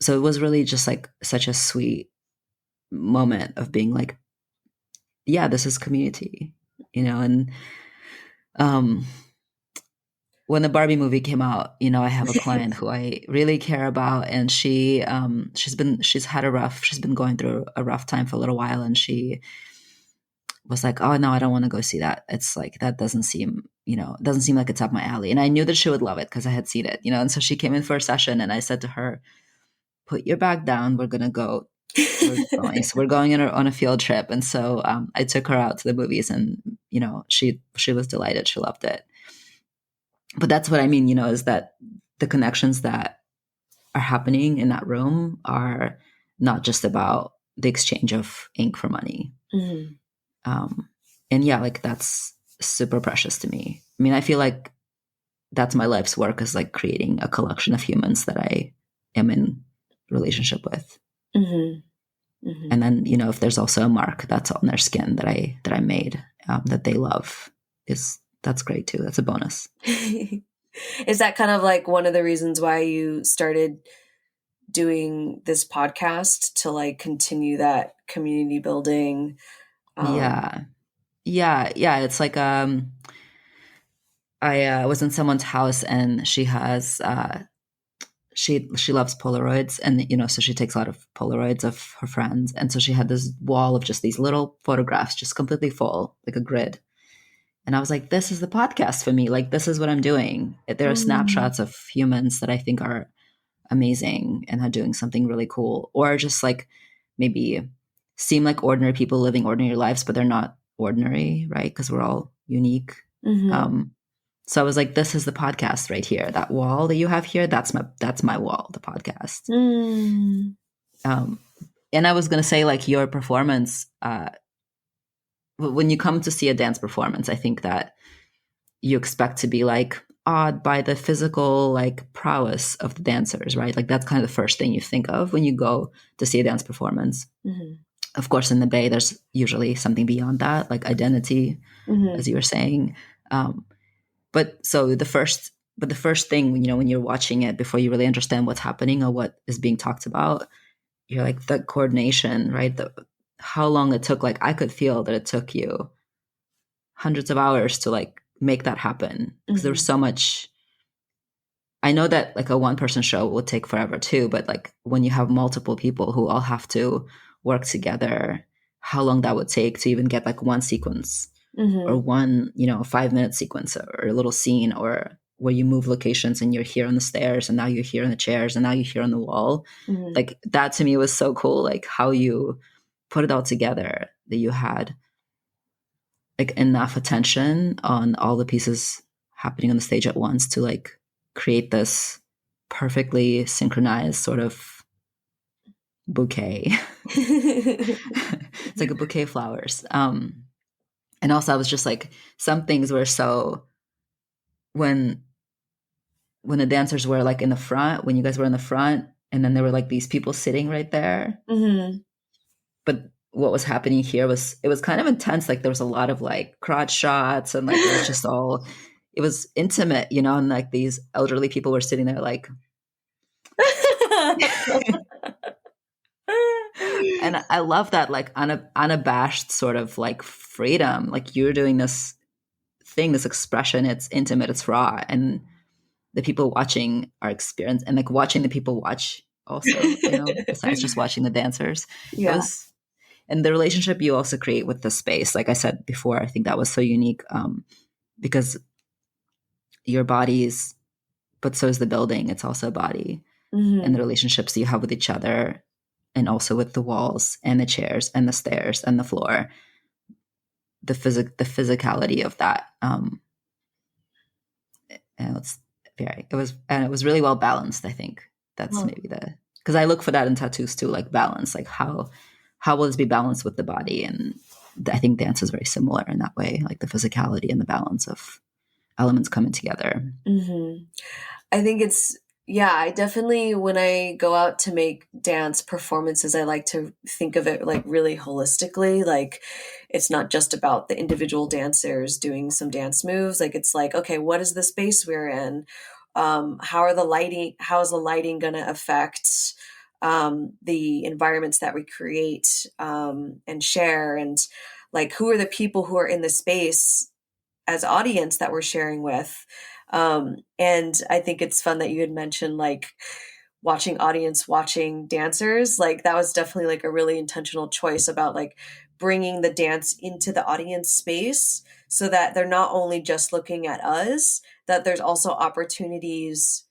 so it was really just like such a sweet moment of being like, yeah, this is community, and when the Barbie movie came out, I have a client who I really care about, and she's been going through a rough time for a little while, and she was like, oh no, I don't want to go see that. It's like, that doesn't seem like it's up my alley. And I knew that she would love it because I had seen it, and so she came in for a session, and I said to her, put your bag down, we're gonna go. We're going on a field trip. And so I took her out to the movies, and she was delighted. She loved it. But that's what I mean, is that the connections that are happening in that room are not just about the exchange of ink for money. And yeah, like that's super precious to me. I mean, I feel like that's my life's work, is like creating a collection of humans that I am in relationship with. And then, if there's also a mark that's on their skin that I made, that they love, that's great too. That's a bonus. Is that kind of like one of the reasons why you started doing this podcast, to like continue that community building? Yeah. It's like, I was in someone's house, and she has, she loves Polaroids, and so she takes a lot of Polaroids of her friends, and so she had this wall of just these little photographs, just completely full, like a grid. And I was like, this is the podcast for me. Like, this is what I'm doing. There are Mm. snapshots of humans that I think are amazing and are doing something really cool, or just like maybe seem like ordinary people living ordinary lives, but they're not ordinary, right? Because we're all unique. Mm-hmm. So I was like, this is the podcast right here. That wall that you have here, that's my wall, the podcast. Mm. Um, and I was gonna say, like, your performance, when you come to see a dance performance, I think that you expect to be like awed by the physical like prowess of the dancers, right? Like that's kind of the first thing you think of when you go to see a dance performance. Mm-hmm. Of course, in the Bay, there's usually something beyond that, like identity, Mm-hmm. as you were saying. Um, but the first thing, when you're watching it, before you really understand what's happening or what is being talked about, you're like the coordination, right? How long it took. Like I could feel that it took you hundreds of hours to like make that happen because there was Mm-hmm. so much. I know that like a one person show will take forever too, but like when you have multiple people who all have to work together, how long that would take to even get like one sequence or Mm-hmm. one, 5 minute sequence or a little scene, or where you move locations and you're here on the stairs and now you're here on the chairs and now you're here on the wall. Mm-hmm. Like that to me was so cool. Like how you put it all together, that you had like enough attention on all the pieces happening on the stage at once to like create this perfectly synchronized sort of bouquet. It's like a bouquet of flowers. And also I was just like, some things were so, when the dancers were like in the front, when you guys were in the front, and then there were like these people sitting right there. Mm-hmm. But what was happening here was, it was kind of intense. Like there was a lot of like crotch shots, and like it was just all, it was intimate, and like these elderly people were sitting there like, and I love that like unabashed sort of like freedom. Like you're doing this thing, this expression, it's intimate, it's raw, and the people watching are experienced, and like watching the people watch also, besides just watching the dancers. It Yeah. was, and the relationship you also create with the space, like I said before, I think that was so unique, because your bodies, but so is the building, it's also a body, and Mm-hmm. the relationships you have with each other, and also with the walls and the chairs and the stairs and the floor, the physicality of that, and it was really well balanced. I think that's Well, maybe because I look for that in tattoos too, like balance, like how will this be balanced with the body, and I think dance is very similar in that way, like the physicality and the balance of elements coming together. mm-hmm. I think yeah, I definitely, when I go out to make dance performances, I like to think of it like really holistically. Like, it's not just about the individual dancers doing some dance moves. Like, it's like, okay, what is the space we're in? How is the lighting going to affect the environments that we create and share? And like, who are the people who are in the space as audience that we're sharing with? And I think it's fun that you had mentioned like watching dancers. Like that was definitely like a really intentional choice about like bringing the dance into the audience space so that they're not only just looking at us, that there's also opportunities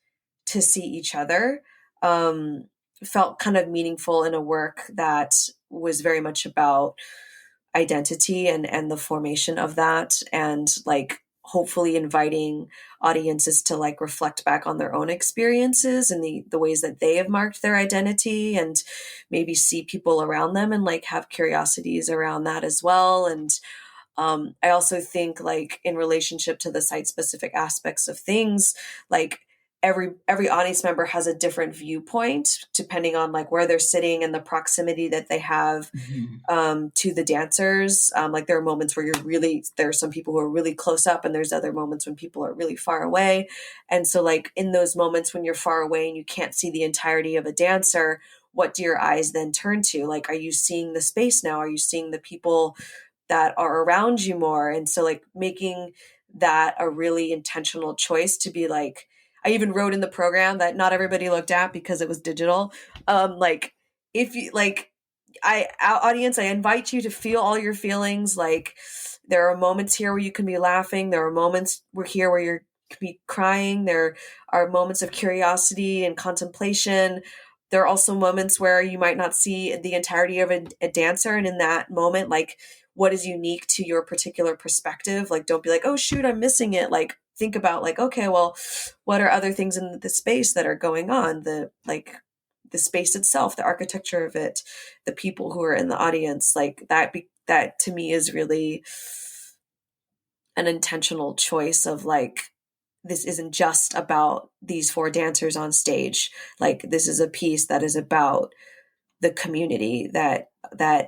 to see each other. um, Felt kind of meaningful in a work that was very much about identity and the formation of that, and like hopefully inviting audiences to like reflect back on their own experiences and the ways that they have marked their identity, and maybe see people around them and like have curiosities around that as well. And I also think like in relationship to the site specific aspects of things, like every audience member has a different viewpoint depending on like where they're sitting and the proximity that they have Mhm. to the dancers. Like there are moments where there are some people who are really close up, and there's other moments when people are really far away. And so like in those moments when you're far away and you can't see the entirety of a dancer, what do your eyes then turn to? Like, are you seeing the space now? Are you seeing the people that are around you more? And so like making that a really intentional choice to be like, I even wrote in the program that not everybody looked at because it was digital. Like if you like audience, I invite you to feel all your feelings. Like, there are moments here where you can be laughing. There are moments where you're could be crying. There are moments of curiosity and contemplation. There are also moments where you might not see the entirety of a dancer, and in that moment, like, what is unique to your particular perspective? Like, don't be like, oh shoot, I'm missing it. Like, think about, like, okay, well, what are other things in the space that are going on? The space itself, the architecture of it, the people who are in the audience, like that to me is really an intentional choice of, like, this isn't just about these four dancers on stage. Like, this is a piece that is about the community that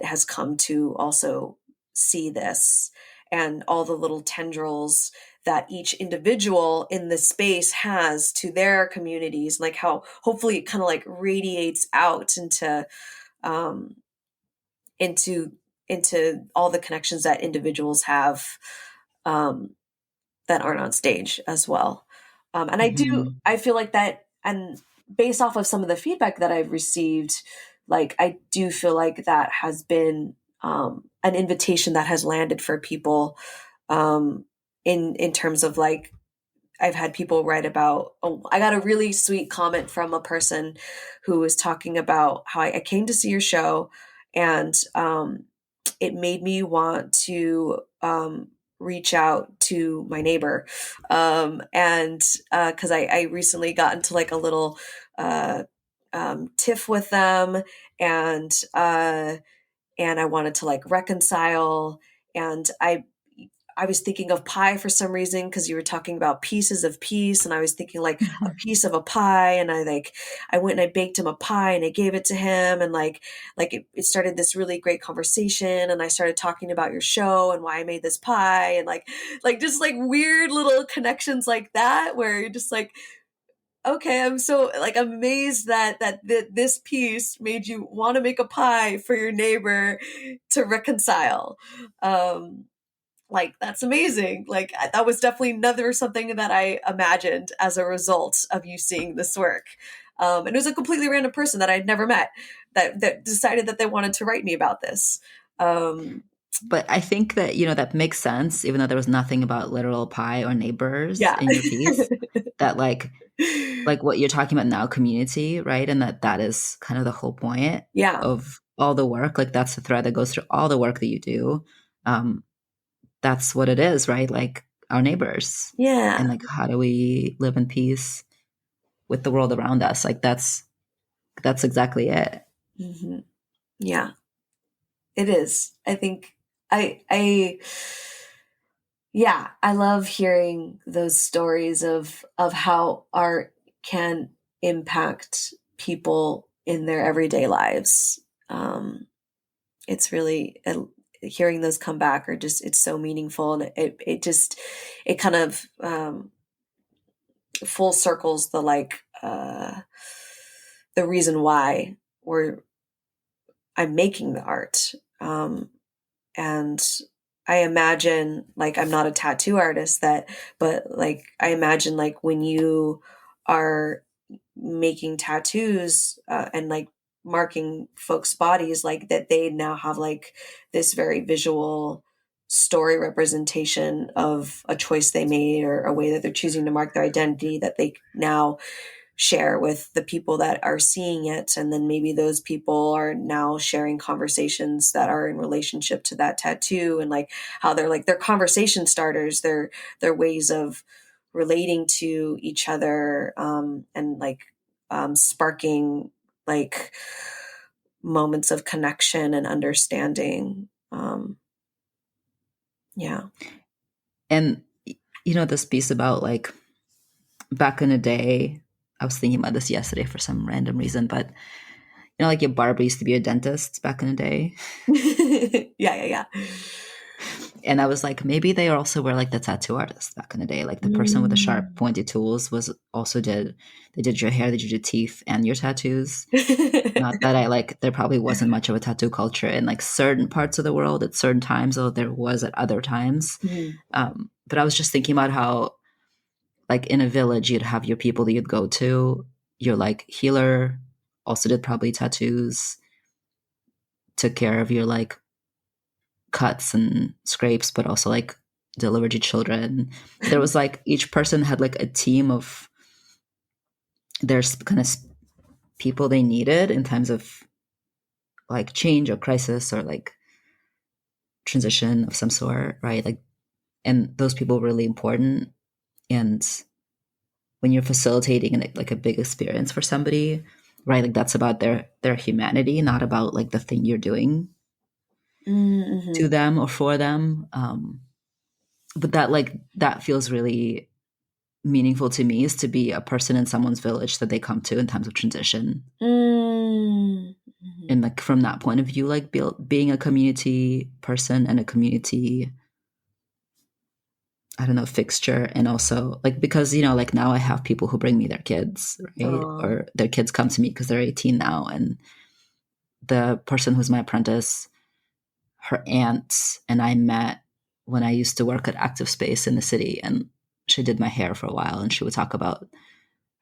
has come to also see this, and all the little tendrils that each individual in the space has to their communities, like how hopefully it kind of like radiates out um into into all the connections that individuals have, um that aren't on stage as well. And Mm-hmm. I feel like that, and based off of some of the feedback that I've received, like, I do feel like that has been, an invitation that has landed for people, um, in terms of, like, I've had people write about, oh, I got a really sweet comment from a person who was talking about how I came to see your show, and it made me want to reach out to my neighbor. And because I recently got into like a little uh, tiff with them, and and I wanted to like reconcile. And I was thinking of pie for some reason because you were talking about pieces of peace, and I was thinking like a piece of a pie, and I went and I baked him a pie and I gave it to him, and it started this really great conversation, and I started talking about your show and why I made this pie, and like just like weird little connections like that where you're just like, okay, I'm so like amazed that this piece made you want to make a pie for your neighbor to reconcile. Um, like, that's amazing. Like, that was definitely another something that I imagined as a result of you seeing this work. And it was a completely random person that I'd never met that decided that they wanted to write me about this. Um, But I think that, that makes sense, even though there was nothing about literal pie or neighbors yeah. in your piece, that like what you're talking about now, community, right? And that is kind of the whole point Yeah. of all the work. Like that's the thread that goes through all the work that you do. Um, that's what it is, right? Like our neighbors, Yeah. and like how do we live in peace with the world around us? Like that's exactly it. Hmm. Yeah, it is. I think I yeah, I love hearing those stories of how art can impact people in their everyday lives. It's really, hearing those come back are just, it's so meaningful, and it just, it kind of full circles the reason why we're I'm making the art. And I imagine, like, I'm not a tattoo artist, but like I imagine like when you are making tattoos, and like marking folks' bodies, like that they now have like this very visual story representation of a choice they made, or a way that they're choosing to mark their identity, that they now share with the people that are seeing it, and then maybe those people are now sharing conversations that are in relationship to that tattoo, and like how they're like their conversation starters, their ways of relating to each other, and like sparking like moments of connection and understanding. Yeah. And this piece about like back in the day, I was thinking about this yesterday for some random reason, but like your barber used to be a dentist back in the day. Yeah. And I was like, maybe they also were like the tattoo artists back in the day. Like the person with the sharp, Mm. pointy tools they did your hair, they did your teeth and your tattoos. Not that I like, there probably wasn't much of a tattoo culture in like certain parts of the world at certain times, although there was at other times. Mhm. But I was just thinking about how, like in a village, you'd have your people that you'd go to. Your like healer also did probably tattoos. took care of your like cuts and scrapes, but also like delivered your children. There was like each person had like a team of their kind of people they needed in times of like change or crisis or like transition of some sort, right? Like, and those people were really important. And when you're facilitating like a big experience for somebody, right, like that's about their humanity, not about like the thing you're doing to them or for them. But that feels really meaningful to me, is to be a person in someone's village that they come to in times of transition. And like from that point of view, like being a community person and a community, I don't know, fixture. And also like, because, like now I have people who bring me their kids, right? Aww. Or their kids come to me because they're 18 now. And the person who's my apprentice, her aunt and I met when I used to work at Active Space in the city, and she did my hair for a while, and she would talk about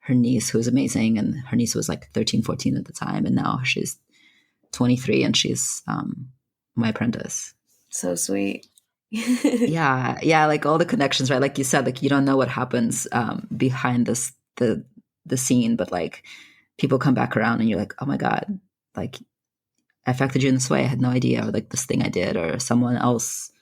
her niece, who was amazing. And her niece was like 13, 14 at the time. And now she's 23 and she's my apprentice. So sweet. Yeah, like all the connections, right? Like you said, like you don't know what happens behind the scene, but like people come back around and you're like, oh my God, like I affected you in this way. I had no idea. Or like this thing I did, or someone else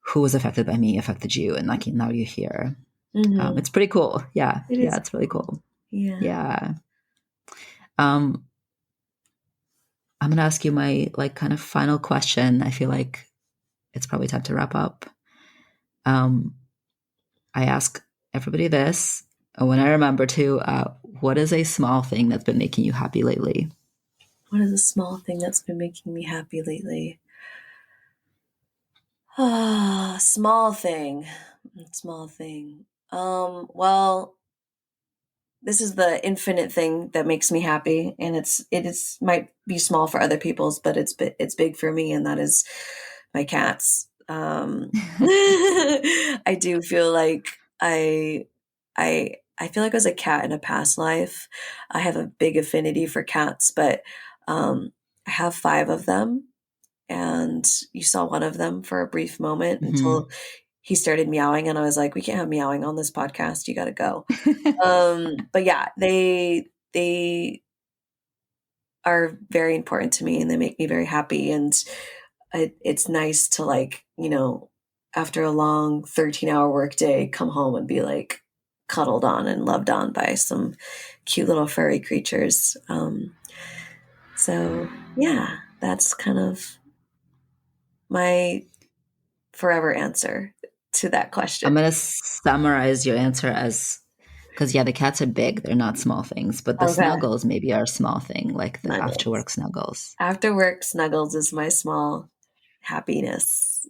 who was affected by me affected you, and like now you're here. It's pretty cool. Yeah, it's really cool. Yeah. I'm gonna ask you my like kind of final question. I feel like it's probably time to wrap up. I ask everybody this when I remember to. What is a small thing that's been making you happy lately? What is a small thing that's been making me happy lately? Small thing. Well, this is the infinite thing that makes me happy, and it might be small for other people's, but it's big for me, and that is my cats. I do feel like I feel like I was a cat in a past life. I have a big affinity for cats, but I have 5 of them, and you saw one of them for a brief moment until he started meowing, and I was like, we can't have meowing on this podcast. You got to go. But yeah, they are very important to me, and they make me very happy. And it's nice to like, after a long 13-hour workday, come home and be like cuddled on and loved on by some cute little furry creatures. So yeah, that's kind of my forever answer to that question. I'm going to summarize your answer as, because the cats are big. They're not small things, but the snuggles maybe are a small thing, like the after work snuggles. After work snuggles is my small happiness.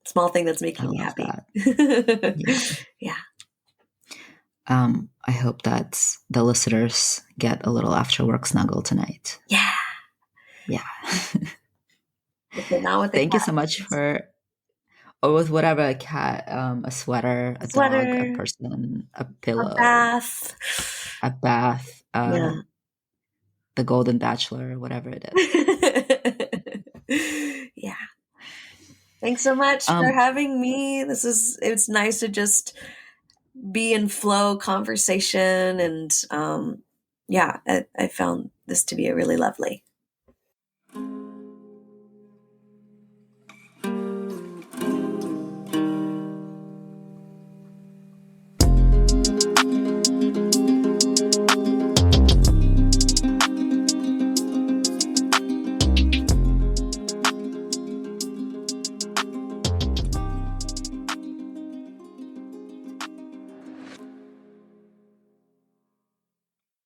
Small thing that's making me happy. Yeah. I hope that the listeners get a little after work snuggle tonight. Yeah. Thank you so much or with whatever, a cat, a sweater, a dog, a person, a pillow, a bath, the Golden Bachelor, whatever it is. Yeah. Thanks so much for having me. It's nice to just be in flow conversation, and I found this to be really lovely.